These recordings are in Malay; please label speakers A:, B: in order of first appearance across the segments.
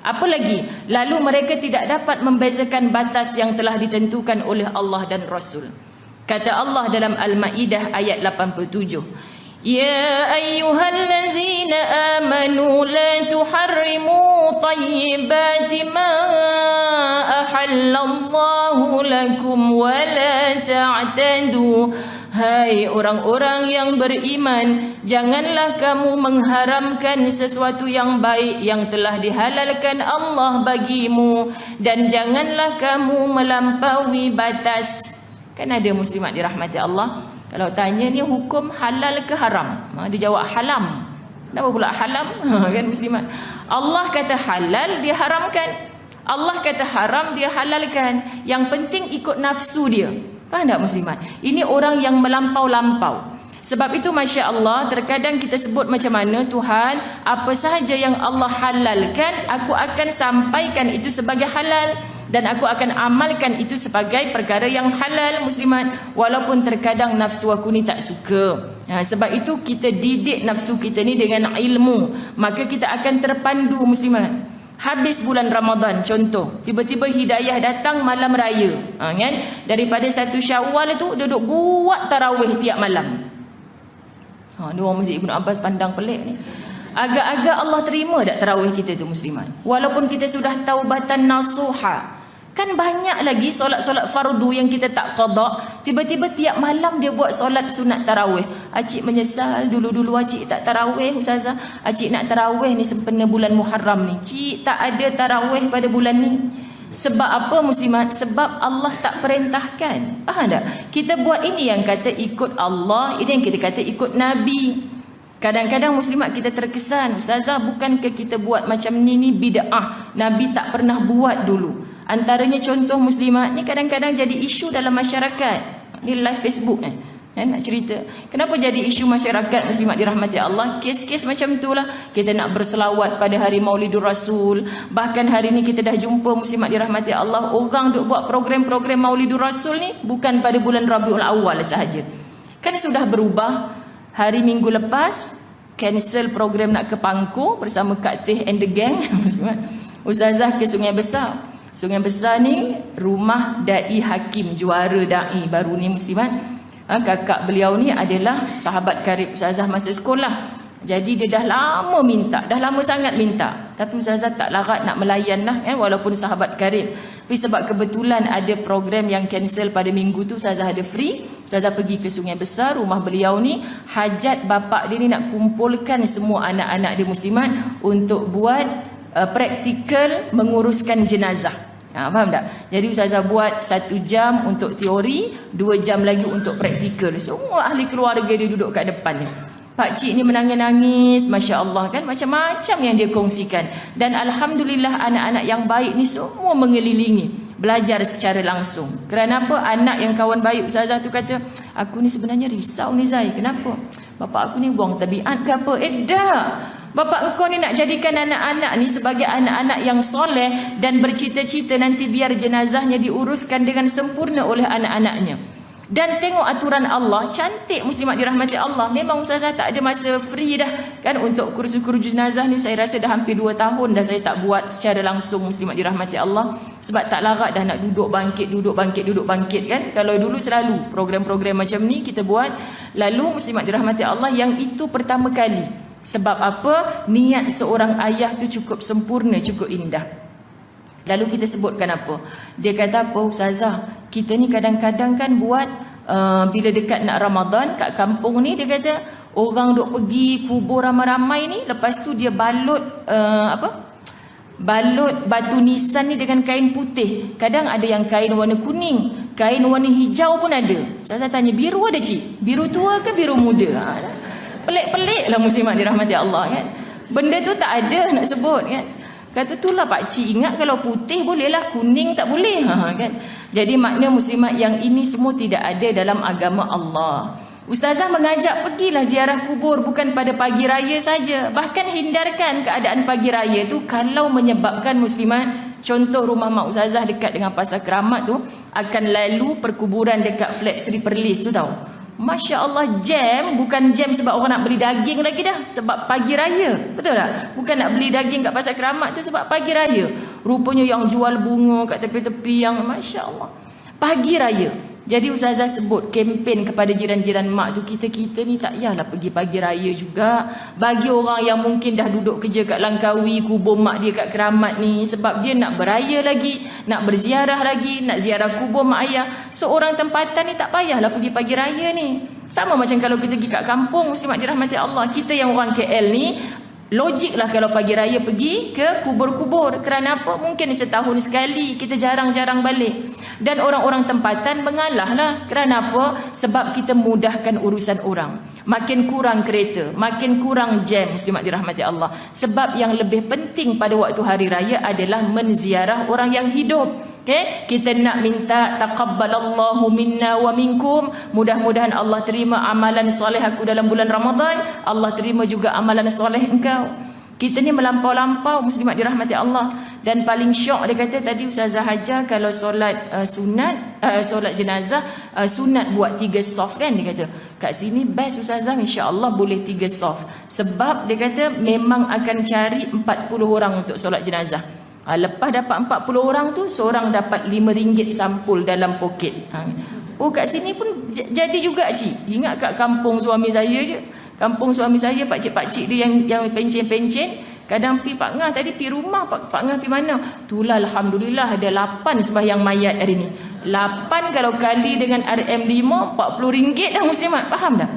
A: Apa lagi? Lalu mereka tidak dapat membezakan batas yang telah ditentukan oleh Allah dan Rasul. Kata Allah dalam Al-Maidah ayat 87, Ya ayyuhallazina amanu la tuharrimu tayyibati ma ahallallahu lakum wa la ta'tadu. Hai orang-orang yang beriman, janganlah kamu mengharamkan sesuatu yang baik yang telah dihalalkan Allah bagimu, dan janganlah kamu melampaui batas. Kan ada muslimat dirahmati Allah, kalau tanya ni hukum halal ke haram, dia jawab halam. Kenapa pula halam? Kan muslimat. Allah kata halal, dia haramkan. Allah kata haram, dia halalkan. Yang penting ikut nafsu dia. Faham tak muslimat? Ini orang yang melampau-lampau. Sebab itu Masya Allah, terkadang kita sebut macam mana, Tuhan, apa sahaja yang Allah halalkan, aku akan sampaikan itu sebagai halal, dan aku akan amalkan itu sebagai perkara yang halal, muslimat. Walaupun terkadang nafsu aku ni tak suka. Sebab itu kita didik nafsu kita ni dengan ilmu, maka kita akan terpandu, muslimat. Habis bulan Ramadan, contoh, tiba-tiba hidayah datang malam raya, kan? Daripada 1 Syawal tu duduk buat tarawih tiap malam. Dia orang Masjid Ibn Abbas pandang pelik ni. Agak-agak Allah terima tak tarawih kita tu, muslimat? Walaupun kita sudah taubatan nasuha. Kan banyak lagi solat-solat fardu yang kita tak qada. Tiba-tiba tiap malam dia buat solat sunat tarawih. Acik menyesal, dulu-dulu acik tak tarawih, Ustazah. Acik nak tarawih ni sempena bulan Muharram ni. Cik tak ada tarawih pada bulan ni. Sebab apa, muslimat? Sebab Allah tak perintahkan. Faham tak? Kita buat ini yang kata ikut Allah, ini yang kita kata ikut Nabi. Kadang-kadang muslimat kita terkesan, Ustazah, bukankah kita buat macam ni bid'ah? Nabi tak pernah buat dulu. Antaranya contoh, muslimat, ni kadang-kadang jadi isu dalam masyarakat. Ni live Facebook nak cerita. Kenapa jadi isu masyarakat, muslimat dirahmati Allah? Kes-kes macam itulah. Kita nak berselawat pada hari Maulidur Rasul. Bahkan hari ni kita dah jumpa, muslimat dirahmati Allah, orang duk buat program-program Maulidur Rasul ni bukan pada bulan Rabiul Awal sahaja. Kan sudah berubah. Hari minggu lepas cancel program nak ke Pangko bersama Kak Teh and the gang. Ustazah ke Sungai Besar. Sungai Besar ni rumah Dai Hakim, juara dai baru ni, muslimat. Kakak beliau ni adalah sahabat karib Ustazah masa sekolah. Jadi dia dah lama minta, dah lama sangat minta. Tapi Ustazah tak larat nak melayan lah, walaupun sahabat karib. Tapi sebab kebetulan ada program yang cancel pada minggu tu, Ustazah ada free. Ustazah pergi ke Sungai Besar, rumah beliau ni. Hajat bapak dia ni nak kumpulkan semua anak-anak dia, muslimat, untuk buat praktikal menguruskan jenazah. Faham tak? Jadi Ustazah buat 1 jam untuk teori, 2 jam lagi untuk praktikal. Semua ahli keluarga dia duduk kat depan ni. Pakcik ni menangis-nangis, Masya Allah, kan, macam-macam yang dia kongsikan. Dan Alhamdulillah anak-anak yang baik ni semua mengelilingi, belajar secara langsung. Kerana apa? Anak yang kawan baik Ustazah tu kata, aku ni sebenarnya risau ni Zai. Kenapa? Bapak aku ni buang tabiat ke apa? Dah. Bapak engkau ni nak jadikan anak-anak ni sebagai anak-anak yang soleh dan bercita-cita nanti biar jenazahnya diuruskan dengan sempurna oleh anak-anaknya. Dan tengok aturan Allah, cantik, muslimat dirahmati Allah. Memang Ustazah tak ada masa free dah, kan, untuk kursus-kursus jenazah ni. Saya rasa dah hampir 2 tahun dah saya tak buat secara langsung, muslimat dirahmati Allah. Sebab tak larat dah nak duduk bangkit kan. Kalau dulu selalu program-program macam ni kita buat. Lalu muslimat dirahmati Allah, yang itu pertama kali. Sebab apa? Niat seorang ayah tu cukup sempurna, cukup indah. Lalu kita sebutkan apa? Dia kata apa, Ustazah? Kita ni kadang-kadang kan buat bila dekat nak Ramadan kat kampung ni, dia kata orang duk pergi kubur ramai-ramai ni, lepas tu dia balut balut batu nisan ni dengan kain putih. Kadang ada yang kain warna kuning, kain warna hijau pun ada. Ustazah tanya, biru ada cik? Biru tua ke biru muda? Pelik-pelik lah, muslimat dirahmati Allah, kan. Benda tu tak ada nak sebut, kan. Kata itulah pakcik ingat kalau putih bolehlah, kuning tak boleh, kan. Jadi makna muslimat yang ini semua tidak ada dalam agama Allah. Ustazah mengajak pergilah ziarah kubur bukan pada pagi raya saja. Bahkan hindarkan keadaan pagi raya tu kalau menyebabkan muslimat. Contoh rumah mak Ustazah dekat dengan Pasar Keramat tu, akan lalu perkuburan dekat flat Sri Perlis tu tahu. Masya Allah, jam bukan jam sebab orang nak beli daging lagi dah, sebab pagi raya. Betul tak? Bukan nak beli daging kat pasar keramat tu sebab pagi raya. Rupanya yang jual bunga kat tepi-tepi yang Masya Allah, pagi raya. Jadi ustazah sebut kempen kepada jiran-jiran mak tu, kita ni tak payahlah pergi pagi raya juga. Bagi orang yang mungkin dah duduk kerja kat Langkawi, kubur mak dia kat Keramat ni, sebab dia nak beraya lagi, nak berziarah lagi, nak ziarah kubur mak ayah. Seorang tempatan ni tak payahlah pergi pagi raya ni. Sama macam kalau kita pergi kat kampung, muslimat dirahmati Allah, kita yang orang KL ni logik lah kalau pagi raya pergi ke kubur-kubur. Kerana apa? Mungkin setahun sekali, kita jarang-jarang balik. Dan orang-orang tempatan mengalah lah. Kerana apa? Sebab kita mudahkan urusan orang. Makin kurang kereta, makin kurang jam, muslimat dirahmati Allah. Sebab yang lebih penting pada waktu hari raya adalah menziarah orang yang hidup. Okay? Kita nak minta taqabbalallahu minna wa minkum. Mudah-mudahan Allah terima amalan soleh aku dalam bulan Ramadan. Allah terima juga amalan soleh engkau. Kita ni melampau-lampau, muslimat dirahmati Allah. Dan paling syok dia kata tadi Ustazah Hajar, kalau solat sunat, solat jenazah, sunat buat 3 soft kan, dia kata. Kat sini best Ustazah, insya-Allah boleh 3 soft. Sebab dia kata memang akan cari 40 orang untuk solat jenazah. Lepas dapat 40 orang tu, seorang dapat RM5 sampul dalam poket. Oh, kat sini pun jadi juga cik. Ingat kat kampung suami saya je. Kampung suami saya, pakcik-pakcik dia yang pencen-pencen, kadang pi Pak Ngah tadi pi rumah, Pak Ngah pi mana? Itulah alhamdulillah ada 8 sembahyang mayat hari ni. 8 kalau kali dengan RM5, RM40 dah muslimat. Faham dah?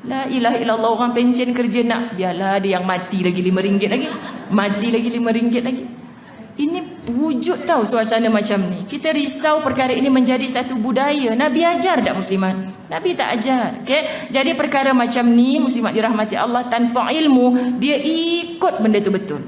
A: La ilaha illallah, orang pencen kerja nak, biarlah dia yang mati lagi RM5 lagi. Mati lagi RM5 lagi. Ini wujud tahu suasana macam ni. Kita risau perkara ini menjadi satu budaya. Nabi ajar tak muslimat? Nabi tak ajar. Okay? Jadi perkara macam ni, muslimat dirahmati Allah, tanpa ilmu, dia ikut benda tu betul.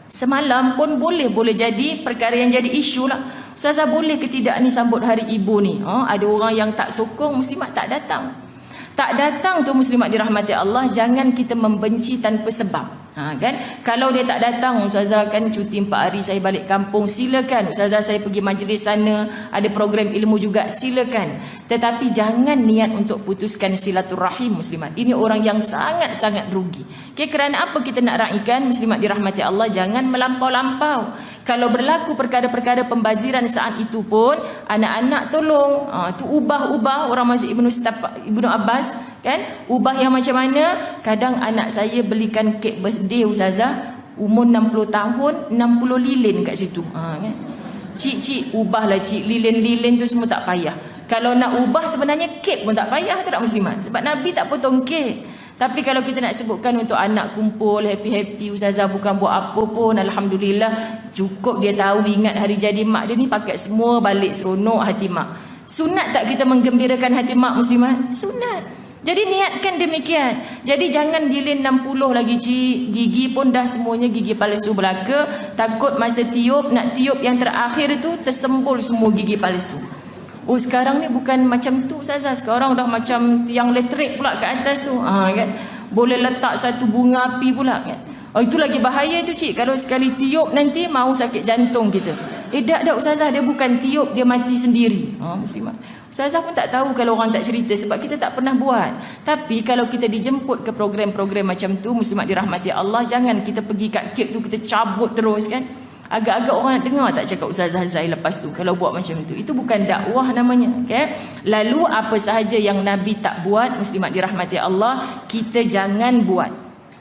A: Semalam pun boleh jadi perkara yang jadi isu lah. Ustazah boleh ke tidak ni sambut hari ibu ni? Ada orang yang tak sokong, muslimat tak datang. Tak datang tu muslimat dirahmati Allah, jangan kita membenci tanpa sebab. Kan? Kalau dia tak datang, Ustazah kan cuti 4 hari, saya balik kampung, silakan. Ustazah saya pergi majlis sana, ada program ilmu juga, silakan. Tetapi jangan niat untuk putuskan silaturahim muslimat. Ini orang yang sangat-sangat rugi. Okay, kerana apa kita nak raikan, muslimat dirahmati Allah, jangan melampau-lampau. Kalau berlaku perkara-perkara pembaziran saat itu pun, anak-anak tolong. Tu ubah-ubah orang masjid Ibnu Abbas kan, ubah yang macam mana? Kadang anak saya belikan kek birthday Ustazah, umur 60 tahun, 60 lilin kat situ. Kan? Cik, ubahlah cik, lilin-lilin tu semua tak payah. Kalau nak ubah sebenarnya kek pun tak payah, tak muslimat. Sebab Nabi tak potong kek. Tapi kalau kita nak sebutkan untuk anak kumpul, happy-happy, Ustazah bukan buat apa pun, alhamdulillah, cukup dia tahu, ingat hari jadi mak dia ni, pakai semua balik seronok hati mak. Sunat tak kita menggembirakan hati mak muslimat? Sunat. Jadi niatkan demikian. Jadi jangan lilin 60 lagi cik, gigi pun dah semuanya gigi palsu belaka. Takut masa tiup, nak tiup yang terakhir tu tersembul semua gigi palsu. Oh, sekarang ni bukan macam tu Ustazah. Sekarang dah macam tiang elektrik pula kat atas tu. Kan? Boleh letak satu bunga api pula kan. Itu lagi bahaya tu cik. Kalau sekali tiup nanti mau sakit jantung kita. Dak Ustazah, dia bukan tiup, dia mati sendiri. Muslimat. Ustazah pun tak tahu kalau orang tak cerita sebab kita tak pernah buat. Tapi kalau kita dijemput ke program-program macam tu, muslimat dirahmati Allah, jangan kita pergi kat kek tu kita cabut terus kan. Agak-agak orang nak dengar tak cakap Ustazah Zai lepas tu kalau buat macam tu. Itu bukan dakwah namanya, okay? Lalu apa sahaja yang Nabi tak buat, muslimat dirahmati Allah, kita jangan buat.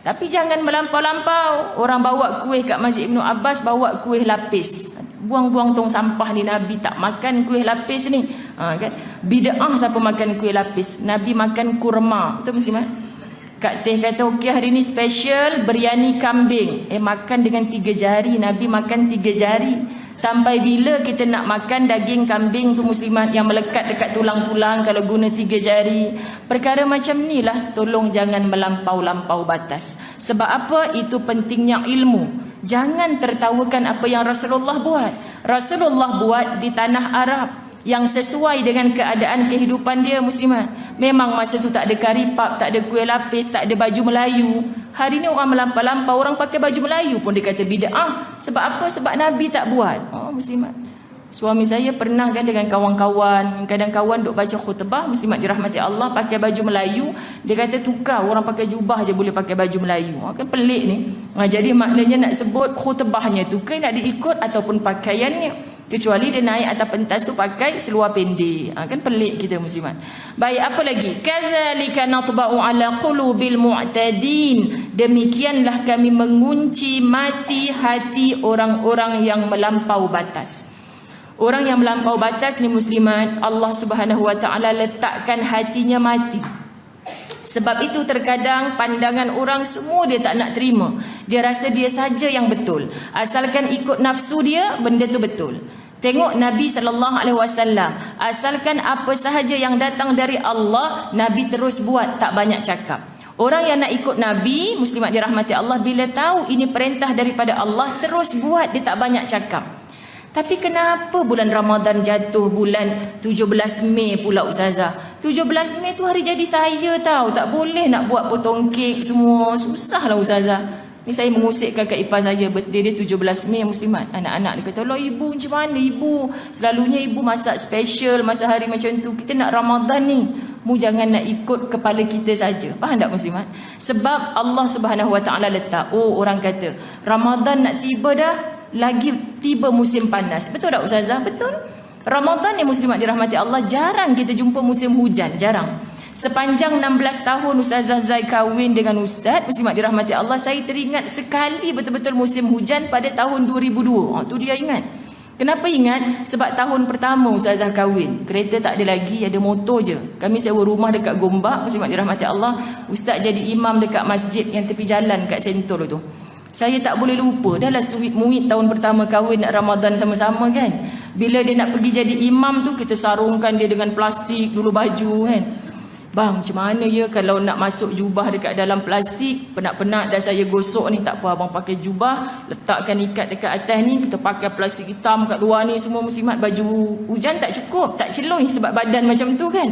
A: Tapi jangan melampau-lampau. Orang bawa kuih kat Masjid Ibnu Abbas, bawa kuih lapis. Buang-buang tong sampah ni, Nabi tak makan kuih lapis ni. Kan? Bid'ah siapa makan kuih lapis. Nabi makan kurma. Betul muslimat? Kak Teh kata okey hari ni special biryani kambing. Makan dengan 3 jari. Nabi makan 3 jari. Sampai bila kita nak makan daging kambing tu muslimat yang melekat dekat tulang-tulang kalau guna 3 jari. Perkara macam ni lah, tolong jangan melampau-lampau batas. Sebab apa? Itu pentingnya ilmu. Jangan tertawakan apa yang Rasulullah buat. Rasulullah buat di tanah Arab yang sesuai dengan keadaan kehidupan dia muslimat. Memang masa tu tak ada karipap, tak ada kuih lapis, tak ada baju Melayu. Hari ni orang melampau-lampau, orang pakai baju Melayu pun dia kata bid'ah. Sebab apa? Sebab Nabi tak buat. Muslimat. Suami saya pernah kan dengan kawan-kawan, kadang kawan duk baca khutbah, muslimat dirahmati Allah, pakai baju Melayu, dia kata tukar, orang pakai jubah je boleh pakai baju Melayu. Kan pelik ni. Jadi maknanya nak sebut khutbahnya tu ke nak diikut ataupun pakaiannya. Kecuali dia naik atas pentas tu pakai seluar pendek. Kan pelik kita muslimat. Baik, apa lagi? Kadzalika natba'u ala qulubil mu'tadin. Demikianlah kami mengunci mati hati orang-orang yang melampau batas. Orang yang melampau batas ni muslimat, Allah Subhanahu Wa Taala letakkan hatinya mati. Sebab itu terkadang pandangan orang semua dia tak nak terima. Dia rasa dia saja yang betul. Asalkan ikut nafsu dia, benda tu betul. Tengok Nabi SAW. Asalkan apa sahaja yang datang dari Allah, Nabi terus buat, tak banyak cakap. Orang yang nak ikut Nabi, muslimat dirahmati Allah, bila tahu ini perintah daripada Allah, terus buat, dia tak banyak cakap. Tapi kenapa bulan Ramadan jatuh bulan 17 Mei pula Ustazah? 17 Mei tu hari jadi saya tahu. Tak boleh nak buat potong kek semua. Susahlah Ustazah. Ni saya mengusikkan kat ipar saya. Birthday dia 17 Mei muslimat. Anak-anak dia kata, "Loh ibu macam mana ibu? Selalunya ibu masak special masa hari macam tu. Kita nak Ramadan ni. Mu jangan nak ikut kepala kita saja." Faham tak muslimat? Sebab Allah Subhanahu Wa Taala letak. Orang kata Ramadan nak tiba dah, lagi tiba musim panas. Betul tak Ustazah? Betul. Ramadan ni muslimat dirahmati Allah, jarang kita jumpa musim hujan. Jarang. Sepanjang 16 tahun Ustazah Zai kahwin dengan Ustaz, muslimat dirahmati Allah, saya teringat sekali betul-betul musim hujan pada tahun 2002. Tu dia ingat. Kenapa ingat? Sebab tahun pertama Ustazah kahwin, kereta tak ada lagi, ada motor je. Kami sewa rumah dekat Gombak, muslimat dirahmati Allah. Ustaz jadi imam dekat masjid yang tepi jalan kat Sentul tu. Saya tak boleh lupa. Dah lah sweet muid tahun pertama kahwin nak Ramadan sama-sama kan. Bila dia nak pergi jadi imam tu, kita sarungkan dia dengan plastik dulu baju kan. Bang, macam mana ya kalau nak masuk jubah dekat dalam plastik? Penat-penat dah saya gosok ni. Tak apa, abang pakai jubah, letakkan ikat dekat atas ni, kita pakai plastik hitam kat luar ni. Semua muslimat, baju hujan tak cukup, tak celoi sebab badan macam tu kan.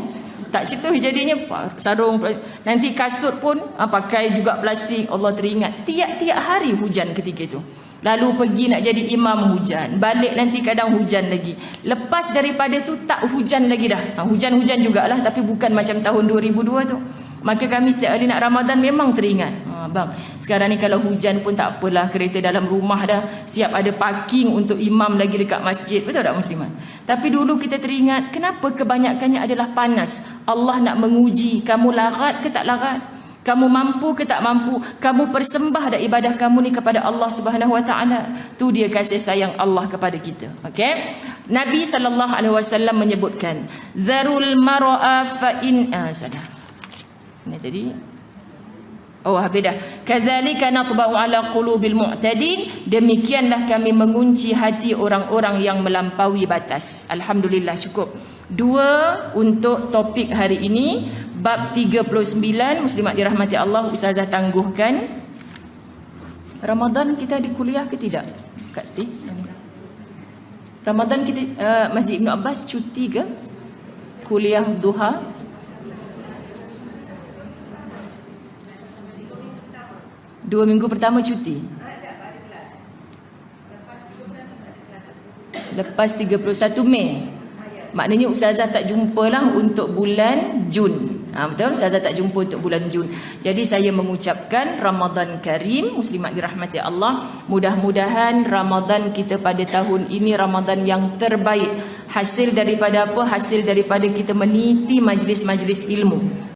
A: Tak celoi jadinya sarung. Nanti kasut pun pakai juga plastik. Allah teringat tiap-tiap hari hujan ketika itu. Lalu pergi nak jadi imam hujan, balik nanti kadang hujan lagi. Lepas daripada tu tak hujan lagi dah. Hujan-hujan jugalah, tapi bukan macam tahun 2002 tu. Maka kami setiap hari nak Ramadan memang teringat. Bang, sekarang ni kalau hujan pun tak apalah, kereta dalam rumah dah siap ada parking untuk imam lagi dekat masjid. Betul tak muslimat? Tapi dulu kita teringat, kenapa kebanyakannya adalah panas? Allah nak menguji kamu larat ke tak larat? Kamu mampu ke tak mampu? Kamu persembah dak ibadah kamu ni kepada Allah Subhanahu Wa Taala. Tu dia kasih sayang Allah kepada kita. Okey? Nabi SAW menyebutkan, "Dzarul mar'a fa in sadar." Ini tadi. Habis dah. Kadzalika natba'u ala qulubil mu'tadin. Demikianlah kami mengunci hati orang-orang yang melampaui batas. Alhamdulillah cukup. 2 untuk topik hari ini. Bab 39, muslimat dirahmati Allah, Ustazah tangguhkan. Ramadan kita di kuliah ke tidak? Kak T. Ramadan kita Masjid Ibn Abbas cuti ke? Kuliah duha? Dua minggu pertama cuti. Lepas 31 Mei. Maknanya Ustazah tak jumpalah untuk bulan Jun. Betul, Ustazah tak jumpa untuk bulan Jun. Jadi saya mengucapkan Ramadan Karim, muslimat dirahmati Allah. Mudah-mudahan Ramadan kita pada tahun ini Ramadan yang terbaik. Hasil daripada apa? Hasil daripada kita meniti majlis-majlis ilmu.